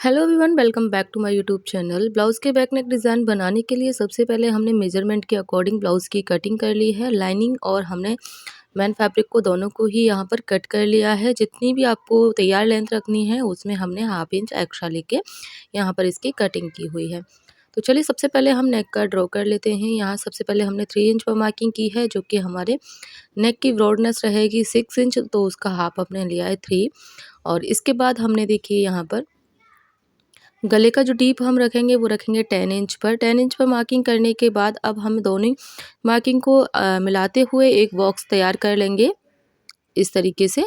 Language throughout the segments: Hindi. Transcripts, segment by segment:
Hello everyone, welcome back to my YouTube channel. Blouse के बैक नेक डिज़ाइन बनाने के लिए सबसे पहले हमने मेजरमेंट के अकॉर्डिंग ब्लाउज़ की कटिंग कर ली है। लाइनिंग और हमने मेन फैब्रिक को दोनों को ही यहाँ पर कट कर लिया है। जितनी भी आपको तैयार लेंथ रखनी है उसमें हमने हाफ इंच एक्स्ट्रा लेके यहाँ पर इसकी कटिंग की हुई है। तो चलिए सबसे पहले हम नेक का ड्रॉ कर लेते हैं। यहाँ सबसे पहले हमने 3 इंच पर मार्किंग की है, जो कि हमारे नेक की ब्रॉडनेस रहेगी 6 इंच, तो उसका हाफ हमने लिया है 3। और इसके बाद हमने देखिए यहाँ पर गले का जो डीप हम रखेंगे वो रखेंगे 10 इंच पर। 10 इंच पर मार्किंग करने के बाद अब हम दोनों मार्किंग को मिलाते हुए एक बॉक्स तैयार कर लेंगे इस तरीके से।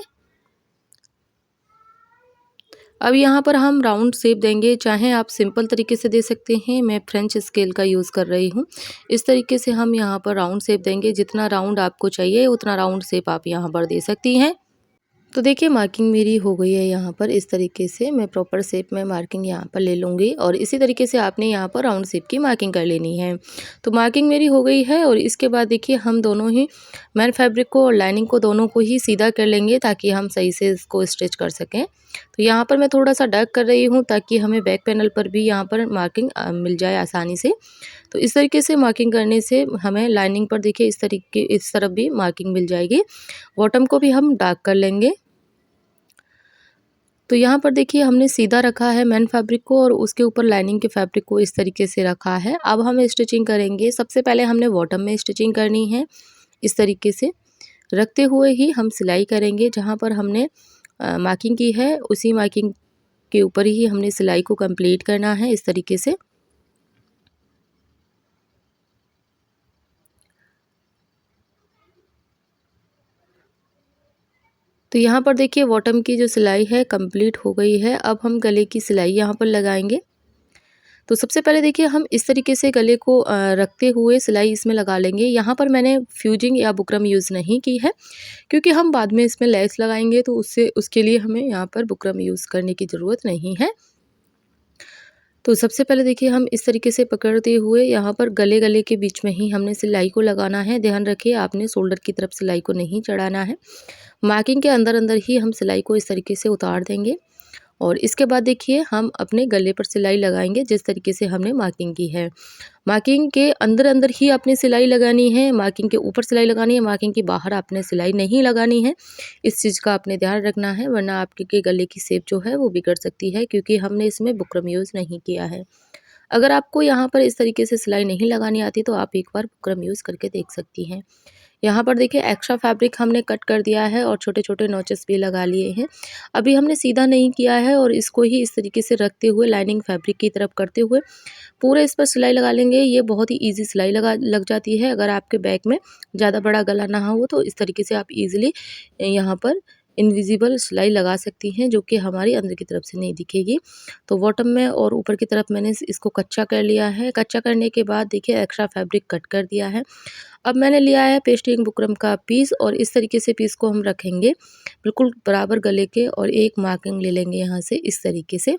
अब यहाँ पर हम राउंड शेप देंगे, चाहे आप सिंपल तरीके से दे सकते हैं, मैं फ्रेंच स्केल का यूज़ कर रही हूँ। इस तरीके से हम यहाँ पर राउंड शेप देंगे। जितना राउंड आपको चाहिए उतना राउंड शेप आप यहाँ पर दे सकती हैं। तो देखिए मार्किंग मेरी हो गई है यहाँ पर। इस तरीके से मैं प्रॉपर शेप में मार्किंग यहाँ पर ले लूँगी और इसी तरीके से आपने यहाँ पर राउंड शेप की मार्किंग कर लेनी है। तो मार्किंग मेरी हो गई है और इसके बाद देखिए हम दोनों ही मेन फैब्रिक को और लाइनिंग को दोनों को ही सीधा कर लेंगे ताकि हम सही से इसको स्टिच कर सकें। तो यहाँ पर मैं थोड़ा सा डार्क कर रही हूँ ताकि हमें बैक पैनल पर भी यहाँ पर मार्किंग मिल जाए आसानी से। तो इस तरीके से मार्किंग करने से हमें लाइनिंग पर देखिए इस तरफ भी मार्किंग मिल जाएगी। बॉटम को भी हम डार्क कर लेंगे। तो यहाँ पर देखिए हमने सीधा रखा है मेन फैब्रिक को और उसके ऊपर लाइनिंग के फैब्रिक को इस तरीके से रखा है। अब हम स्टिचिंग करेंगे। सबसे पहले हमने बॉटम में स्टिचिंग करनी है। इस तरीके से रखते हुए ही हम सिलाई करेंगे। जहाँ पर हमने मार्किंग की है उसी मार्किंग के ऊपर ही हमने सिलाई को कंप्लीट करना है इस तरीके से। तो यहाँ पर देखिए बॉटम की जो सिलाई है कंप्लीट हो गई है। अब हम गले की सिलाई यहाँ पर लगाएंगे। तो सबसे पहले देखिए हम इस तरीके से गले को रखते हुए सिलाई इसमें लगा लेंगे। यहाँ पर मैंने फ्यूजिंग या बुकरम यूज़ नहीं की है, क्योंकि हम बाद में इसमें लेस लगाएंगे तो उसके लिए हमें यहाँ पर बुकरम यूज़ करने की ज़रूरत नहीं है। तो सबसे पहले देखिए हम इस तरीके से पकड़ते हुए यहाँ पर गले के बीच में ही हमने सिलाई को लगाना है। ध्यान रखिए आपने शोल्डर की तरफ सिलाई को नहीं चढ़ाना है। मार्किंग के अंदर अंदर ही हम सिलाई को इस तरीके से उतार देंगे और इसके बाद देखिए हम अपने गले पर सिलाई लगाएंगे जिस तरीके से हमने मार्किंग की है। मार्किंग के अंदर अंदर ही आपने सिलाई लगानी है, मार्किंग के ऊपर सिलाई लगानी है, मार्किंग के बाहर आपने सिलाई नहीं लगानी है। इस चीज़ का आपने ध्यान रखना है, वरना आपके गले की शेप जो है वो बिगड़ सकती है, क्योंकि हमने इसमें बुकरम यूज़ नहीं किया है। अगर आपको यहाँ पर इस तरीके से सिलाई नहीं लगानी आती तो आप एक बार बुकरम यूज़ करके देख सकती हैं। यहाँ पर देखिए एक्स्ट्रा फैब्रिक हमने कट कर दिया है और छोटे-छोटे नॉचेस भी लगा लिए हैं। अभी हमने सीधा नहीं किया है और इसको ही इस तरीके से रखते हुए लाइनिंग फैब्रिक की तरफ करते हुए पूरे इस पर सिलाई लगा लेंगे। ये बहुत ही ईज़ी सिलाई लग जाती है। अगर आपके बैक में ज़्यादा बड़ा गला ना हो तो इस तरीके से आप ईज़िली यहाँ पर इनविजिबल सिलाई लगा सकती हैं, जो कि हमारी अंदर की तरफ से नहीं दिखेगी। तो बॉटम में और ऊपर की तरफ मैंने इसको कच्चा कर लिया है। कच्चा करने के बाद देखिए एक्स्ट्रा फैब्रिक कट कर दिया है। अब मैंने लिया है पेस्टिंग बुकरम का पीस और इस तरीके से पीस को हम रखेंगे बिल्कुल बराबर गले के और एक मार्किंग ले लेंगे यहाँ से इस तरीके से।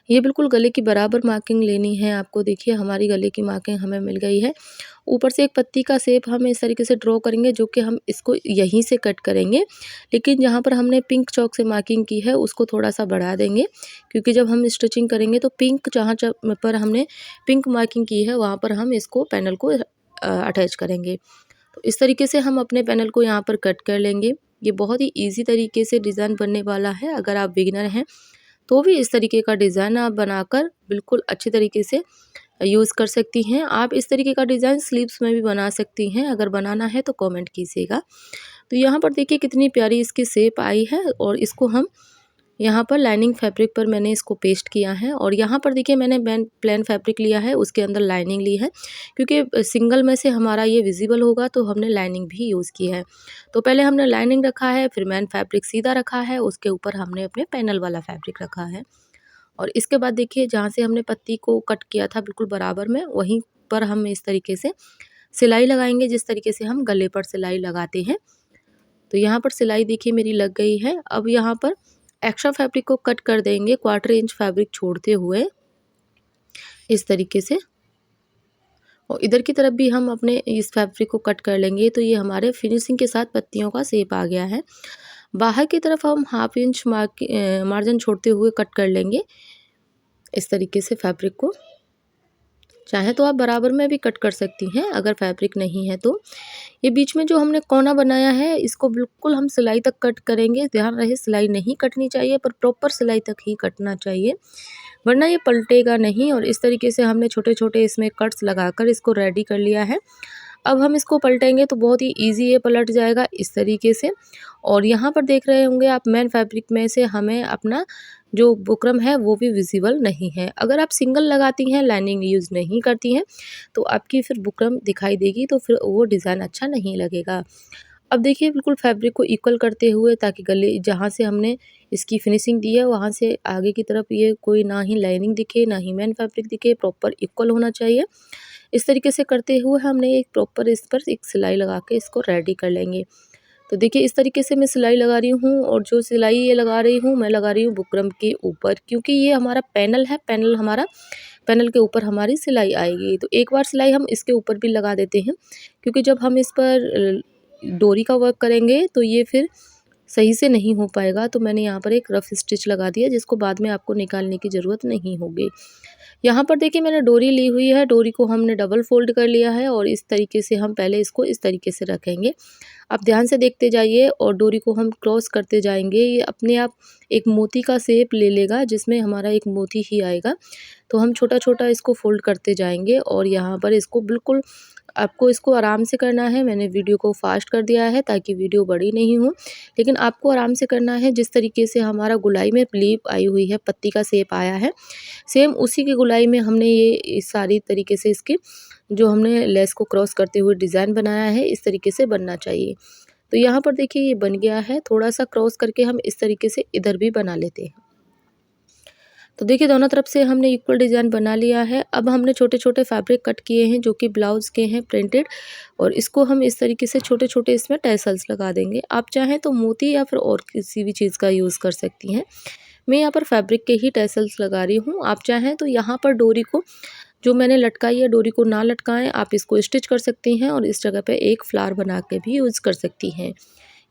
ये बिल्कुल गले की बराबर मार्किंग लेनी है आपको। देखिए हमारी गले की मार्किंग हमें मिल गई है। ऊपर से एक पत्ती का शेप हम इस तरीके से ड्रॉ करेंगे, जो कि हम इसको यहीं से कट करेंगे। लेकिन जहाँ पर हमने पिंक चॉक से मार्किंग की है उसको थोड़ा सा बढ़ा देंगे, क्योंकि जब हम स्टिचिंग करेंगे तो पिंक जहाँ पर हमने पिंक मार्किंग की है वहाँ पर हम इसको पैनल को अटैच करेंगे। तो इस तरीके से हम अपने पैनल को यहाँ पर कट कर लेंगे। ये बहुत ही ईज़ी तरीके से डिज़ाइन बनने वाला है। अगर आप बिगिनर हैं तो भी इस तरीके का डिज़ाइन आप बनाकर बिल्कुल अच्छे तरीके से यूज़ कर सकती हैं। आप इस तरीके का डिज़ाइन स्लीव्स में भी बना सकती हैं। अगर बनाना है तो कमेंट कीजिएगा। तो यहाँ पर देखिए कितनी प्यारी इसकी शेप आई है और इसको हम यहाँ पर लाइनिंग फैब्रिक पर मैंने इसको पेस्ट किया है और यहाँ पर देखिए मैंने प्लेन फैब्रिक लिया है, उसके अंदर लाइनिंग ली है, क्योंकि सिंगल में से हमारा ये विजिबल होगा तो हमने लाइनिंग भी यूज़ की है। तो पहले हमने लाइनिंग रखा है, फिर मैन फैब्रिक सीधा रखा है, उसके ऊपर हमने अपने पैनल वाला फैब्रिक रखा है और इसके बाद देखिए जहाँ से हमने पत्ती को कट किया था बिल्कुल बराबर में, वहीं पर हम इस तरीके से सिलाई लगाएंगे जिस तरीके से हम गले पर सिलाई लगाते हैं। तो यहाँ पर सिलाई देखिए मेरी लग गई है। अब यहाँ पर एक्स्ट्रा फैब्रिक को कट कर देंगे 1/4 इंच फैब्रिक छोड़ते हुए इस तरीके से, और इधर की तरफ भी हम अपने इस फैब्रिक को कट कर लेंगे। तो ये हमारे फिनिशिंग के साथ पत्तियों का शेप आ गया है। बाहर की तरफ हम हाफ इंच मार्जिन छोड़ते हुए कट कर लेंगे इस तरीके से फैब्रिक को। चाहे तो आप बराबर में भी कट कर सकती हैं अगर फैब्रिक नहीं है तो। ये बीच में जो हमने कोना बनाया है इसको बिल्कुल हम सिलाई तक कट करेंगे। ध्यान रहे सिलाई नहीं कटनी चाहिए पर प्रॉपर सिलाई तक ही कटना चाहिए, वरना ये पलटेगा नहीं। और इस तरीके से हमने छोटे छोटे इसमें कट्स लगाकर इसको रेडी कर लिया है। अब हम इसको पलटेंगे तो बहुत ही ईजी ये पलट जाएगा इस तरीके से। और यहाँ पर देख रहे होंगे आप मेन फैब्रिक में से हमें अपना जो बुकरम है वो भी विजिबल नहीं है। अगर आप सिंगल लगाती हैं, लाइनिंग यूज़ नहीं करती हैं, तो आपकी फिर बुकरम दिखाई देगी, तो फिर वो डिज़ाइन अच्छा नहीं लगेगा। अब देखिए बिल्कुल फैब्रिक को इक्वल करते हुए, ताकि गले जहाँ से हमने इसकी फिनिशिंग दी है वहाँ से आगे की तरफ ये कोई ना ही लाइनिंग दिखे ना ही मेन फैब्रिक दिखे, प्रॉपर इक्वल होना चाहिए। इस तरीके से करते हुए हमने एक प्रॉपर इस पर एक सिलाई लगा के इसको रेडी कर लेंगे। तो देखिए इस तरीके से मैं सिलाई लगा रही हूँ, और जो सिलाई ये लगा रही हूँ मैं लगा रही हूँ बुकरम के ऊपर, क्योंकि ये हमारा पैनल है। पैनल के ऊपर हमारी सिलाई आएगी। तो एक बार सिलाई हम इसके ऊपर भी लगा देते हैं, क्योंकि जब हम इस पर डोरी का वर्क करेंगे तो ये फिर सही से नहीं हो पाएगा। तो मैंने यहाँ पर एक रफ स्टिच लगा दिया, जिसको बाद में आपको निकालने की ज़रूरत नहीं होगी। यहाँ पर देखिए मैंने डोरी ली हुई है, डोरी को हमने डबल फोल्ड कर लिया है, और इस तरीके से हम पहले इसको इस तरीके से रखेंगे। आप ध्यान से देखते जाइए और डोरी को हम क्रॉस करते जाएंगे। ये अपने आप एक मोती का शेप ले लेगा, जिसमें हमारा एक मोती ही आएगा। तो हम छोटा छोटा इसको फोल्ड करते जाएंगे, और यहाँ पर इसको बिल्कुल आपको इसको आराम से करना है। मैंने वीडियो को फास्ट कर दिया है ताकि वीडियो बड़ी नहीं हो, लेकिन आपको आराम से करना है। जिस तरीके से हमारा गुलाई में लीफ आई हुई है, पत्ती का शेप आया है, सेम उसी की गुलाई में हमने ये इस सारी तरीके से इसकी जो हमने लेस को क्रॉस करते हुए डिज़ाइन बनाया है, इस तरीके से बनना चाहिए। तो यहाँ पर देखिए ये बन गया है। थोड़ा सा क्रॉस करके हम इस तरीके से इधर भी बना लेते हैं। तो देखिए दोनों तरफ से हमने इक्वल डिज़ाइन बना लिया है। अब हमने छोटे छोटे फैब्रिक कट किए हैं जो कि ब्लाउज़ के हैं प्रिंटेड, और इसको हम इस तरीके से छोटे छोटे इसमें टैसल्स लगा देंगे। आप चाहें तो मोती या फिर और किसी भी चीज़ का यूज़ कर सकती हैं। मैं यहाँ पर फैब्रिक के ही टैसल्स लगा रही हूँ। आप चाहें तो यहाँ पर डोरी को जो मैंने लटकाई है, डोरी को ना लटकाएं, आप इसको स्टिच कर सकती हैं, और इस जगह पे एक फ्लावर बना के भी यूज़ कर सकती हैं,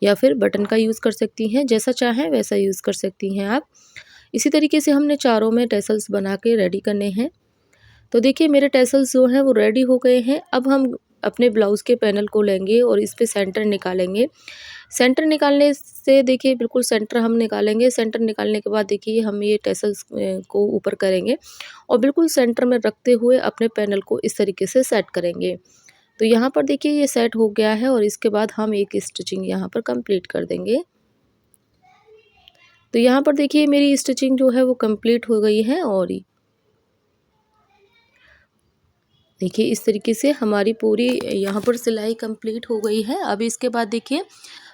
या फिर बटन का यूज़ कर सकती हैं। जैसा चाहें वैसा यूज़ कर सकती हैं आप। इसी तरीके से हमने चारों में टैसल्स बना के रेडी करने हैं। तो देखिए मेरे टैसल्स जो हैं वो रेडी हो गए हैं। अब हम अपने ब्लाउज़ के पैनल को लेंगे और इस पे सेंटर निकालेंगे। सेंटर निकालने से देखिए बिल्कुल सेंटर हम निकालेंगे। सेंटर निकालने के बाद देखिए हम ये टैसल्स को ऊपर करेंगे, और बिल्कुल सेंटर में रखते हुए अपने पैनल को इस तरीके से सेट करेंगे। तो यहाँ पर देखिए ये सेट हो गया है, और इसके बाद हम एक स्टिचिंग यहाँ पर कंप्लीट कर देंगे। तो यहाँ पर देखिए मेरी स्टिचिंग जो है वो कंप्लीट हो गई है, और देखिए इस तरीके से हमारी पूरी यहाँ पर सिलाई कंप्लीट हो गई है। अब इसके बाद देखिए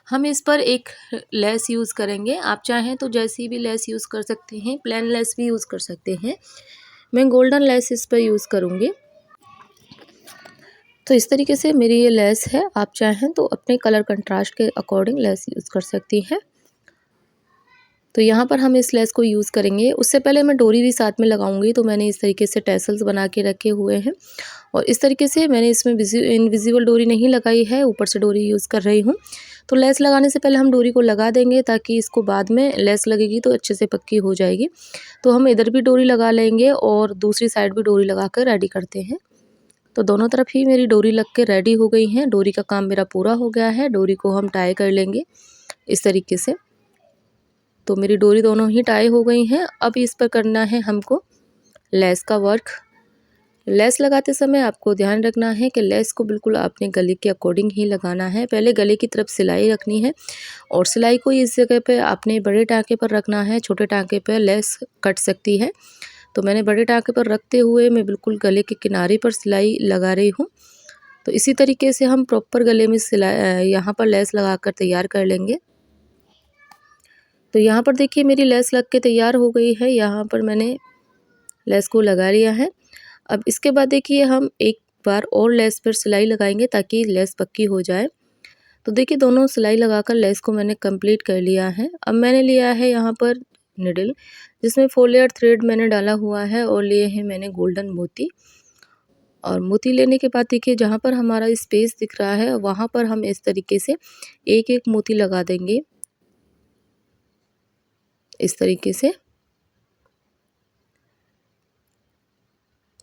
हम इस पर एक लेस यूज़ करेंगे। आप चाहें तो जैसी भी लेस यूज़ कर सकते हैं, प्लेन लेस भी यूज़ कर सकते हैं। मैं गोल्डन लेस इस पर यूज़ करूँगी। तो इस तरीके से मेरी ये लेस है। आप चाहें तो अपने कलर कंट्रास्ट के अकॉर्डिंग लेस यूज़ कर सकती हैं। तो यहाँ पर हम इस लेस को यूज़ करेंगे। उससे पहले मैं डोरी भी साथ में लगाऊंगी। तो मैंने इस तरीके से टैसल्स बना के रखे हुए हैं, और इस तरीके से मैंने इसमें इनविजिबल डोरी नहीं लगाई है, ऊपर से डोरी यूज़ कर रही हूँ। तो लेस लगाने से पहले हम डोरी को लगा देंगे, ताकि इसको बाद में लेस लगेगी तो अच्छे से पक्की हो जाएगी। तो हम इधर भी डोरी लगा लेंगे, और दूसरी साइड भी डोरी लगा कर रेडी करते हैं। तो दोनों तरफ ही मेरी डोरी लग के रेडी हो गई हैं। डोरी का काम मेरा पूरा हो गया है। डोरी को हम टाई कर लेंगे इस तरीके से। तो मेरी डोरी दोनों ही टाई हो गई हैं। अब इस पर करना है हमको लेस का वर्क। लेस लगाते समय आपको ध्यान रखना है कि लेस को बिल्कुल अपने गले के अकॉर्डिंग ही लगाना है। पहले गले की तरफ सिलाई रखनी है, और सिलाई को इस जगह पे आपने बड़े टाँके पर रखना है। छोटे टाँके पर लेस कट सकती है। तो मैंने बड़े टाँके पर रखते हुए मैं बिल्कुल गले के किनारे पर सिलाई लगा रही हूँ। तो इसी तरीके से हम प्रॉपर गले में सिलाई यहाँ पर लेस लगा कर तैयार कर लेंगे। तो यहाँ पर देखिए मेरी लेस लग के तैयार हो गई है। यहाँ पर मैंने लेस को लगा लिया है। अब इसके बाद देखिए हम एक बार और लेस पर सिलाई लगाएंगे, ताकि लेस पक्की हो जाए। तो देखिए दोनों सिलाई लगाकर लेस को मैंने कंप्लीट कर लिया है। अब मैंने लिया है यहाँ पर निडल, जिसमें 4 लेयर थ्रेड मैंने डाला हुआ है, और लिए हैं मैंने गोल्डन मोती। और मोती लेने के बाद देखिए जहाँ पर हमारा स्पेस दिख रहा है वहाँ पर हम इस तरीके से एक एक मोती लगा देंगे। इस तरीके से।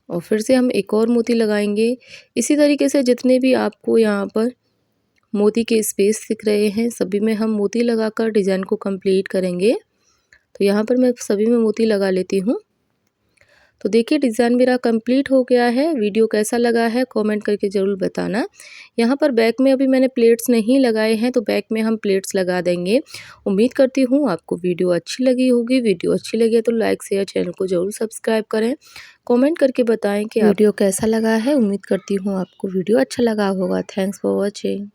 और फिर से हम एक और मोती लगाएंगे। इसी तरीके से जितने भी आपको यहाँ पर मोती के स्पेस दिख रहे हैं सभी में हम मोती लगाकर डिज़ाइन को कंप्लीट करेंगे। तो यहाँ पर मैं सभी में मोती लगा लेती हूँ। तो देखिए डिज़ाइन मेरा कंप्लीट हो गया है। वीडियो कैसा लगा है कमेंट करके ज़रूर बताना। यहाँ पर बैक में अभी मैंने प्लेट्स नहीं लगाए हैं, तो बैक में हम प्लेट्स लगा देंगे। उम्मीद करती हूँ आपको वीडियो अच्छी लगी होगी। वीडियो अच्छी लगी है तो लाइक शेयर, चैनल को ज़रूर सब्सक्राइब करें। कमेंट करके बताएं कि वीडियो कैसा लगा है। उम्मीद करती हूँ आपको वीडियो अच्छा लगा होगा। Thanks for watching.